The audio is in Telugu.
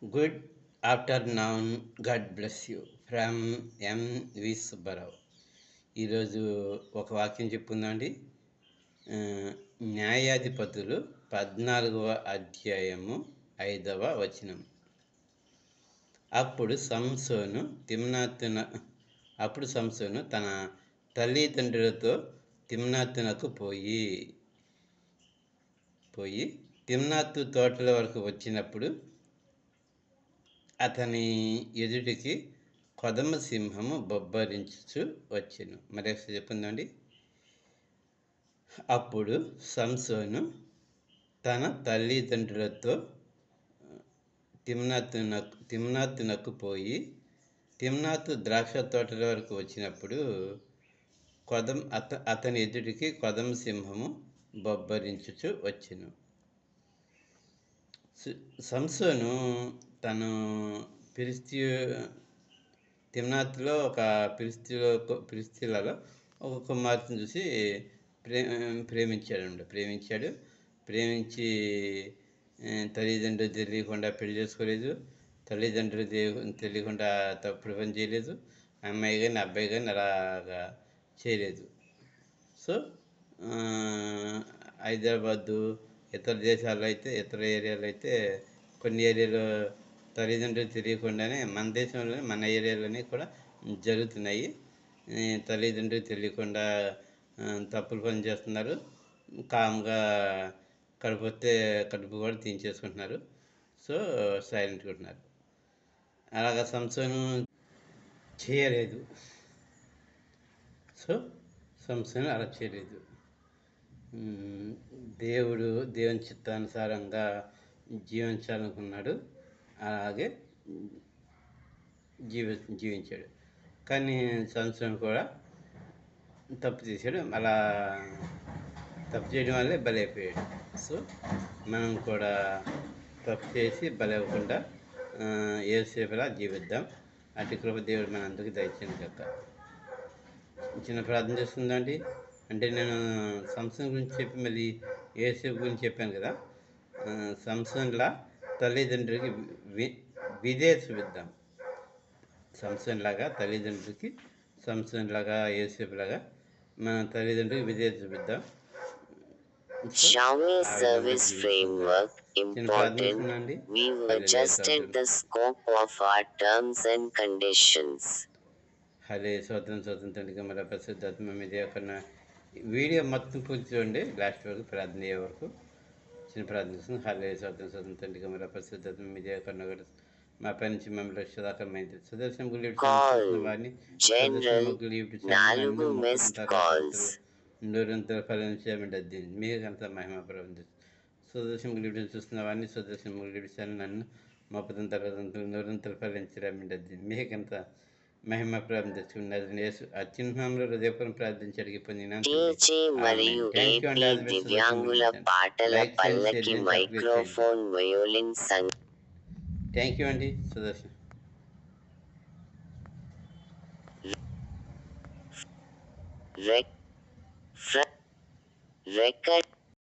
Good afternoon. God bless you from MV Subbarao. ఈరోజు ఒక వాక్యం చెప్పుకుందామండి. న్యాయాధిపతులు 14వ అధ్యాయము 5వ వచనం. అప్పుడు సంసోను తన తల్లిదండ్రులతో తిమ్నాతునకు పోయి తిమ్నాతు తోటల వరకు వచ్చినప్పుడు అతని ఎదుటికి కొదమ సింహము బొబ్బరించుచు వచ్చెను. మరి ఒకసారి చెప్పిందండి. అప్పుడు సంసోను తన తల్లిదండ్రులతో తిమ్నాతునకు పోయి తిమ్నాతు ద్రాక్ష తోటల వరకు వచ్చినప్పుడు అతని ఎదుటికి కొదమ సింహము బొబ్బరించుచు వచ్చెను. సంసోను తను తిమ్నాతులో ఒక ఫిలిష్తీయులలో ఒక కుమార్తెను చూసి ప్రేమించి తల్లిదండ్రులు తెలియకుండా పెళ్లి చేసుకోలేదు. తల్లిదండ్రులు తెలియకుండా తప్పుడు పని చేయలేదు. అమ్మాయి కానీ అబ్బాయి కానీ అలాగా చేయలేదు. సో హైదరాబాదు ఇతర దేశాల్లో అయితే, ఇతర ఏరియాలో అయితే కొన్ని ఏరియాలో తల్లిదండ్రులు తెలియకుండానే, మన దేశంలోనే మన ఏరియాలోనే కూడా జరుగుతున్నాయి. తల్లిదండ్రులు తెలియకుండా తప్పులు పని చేస్తున్నారు. కామ్గా కడుపు కూడా తీయించేసుకుంటున్నారు. సో సైలెంట్గా ఉంటున్నారు. అలాగా సంసోను చేయలేదు. సంసోను అలా చేయలేదు. దేవుని చిత్తానుసారంగా జీవించాలనుకున్నాడు. అలాగే జీవించాడు. కానీ సంసోను కూడా తప్పు చేశాడు. అలా తప్పు చేయడం వల్లే బలైపోయాడు. సో మనం కూడా తప్పు చేసి బలవ్వకుండా యేసులా జీవిద్దాం. అటు కృప దేవుడు మన అందరికీ దయచేయను కాక. చిన్న ప్రార్థన చేస్తుందండి. అంటే నేను సంసోను గురించి చెప్పి మళ్ళీ యేసు గురించి చెప్పాను కదా. సంసోనులా తల్లిదండ్రులకి విధేయత చూపిద్దాం. సంసోనులాగా తల్లిదండ్రులకి, సంసోనులాగా యేసులాగా మన తల్లిదండ్రులకి విధేయత చూపిద్దాం. Xiaomi service framework important. We've adjusted the scope of our terms and conditions. హలే స్వతంత్రం తండ్రికి మన పరిశుద్ధాత్మ మీద కన్నా వీడియో మొత్తం పూర్తి చూడండి, లాస్ట్ వరకు ప్రార్థన అయ్యే వరకు. చిన్న ప్రార్థన చేస్తుంది. హలే స్వతంత్రం తండ్రికి మన పరిశుద్ధాత్మ మీద కన్నా కూడా మా పై నుంచి మమ్మల్ని రక్షదాకరమైంది. సుదర్శనం వారిని నూరంతర ఫలించమంటే మీకంత మహిమ ప్రబంధి. సుదర్శనం గుడి చూస్తున్న వారిని సుదర్శనం గుడి నన్ను మొప్పతం తరగతి నూరంతర ఫలించమంటే మీకంత మహిమ ప్రార్థన తెచ్చుకున్నది. అత్యున్నతంలో హృదయపూర్వం ప్రార్థించడికి పొందిన థ్యాంక్ యూ అండి. సుదర్శన్ record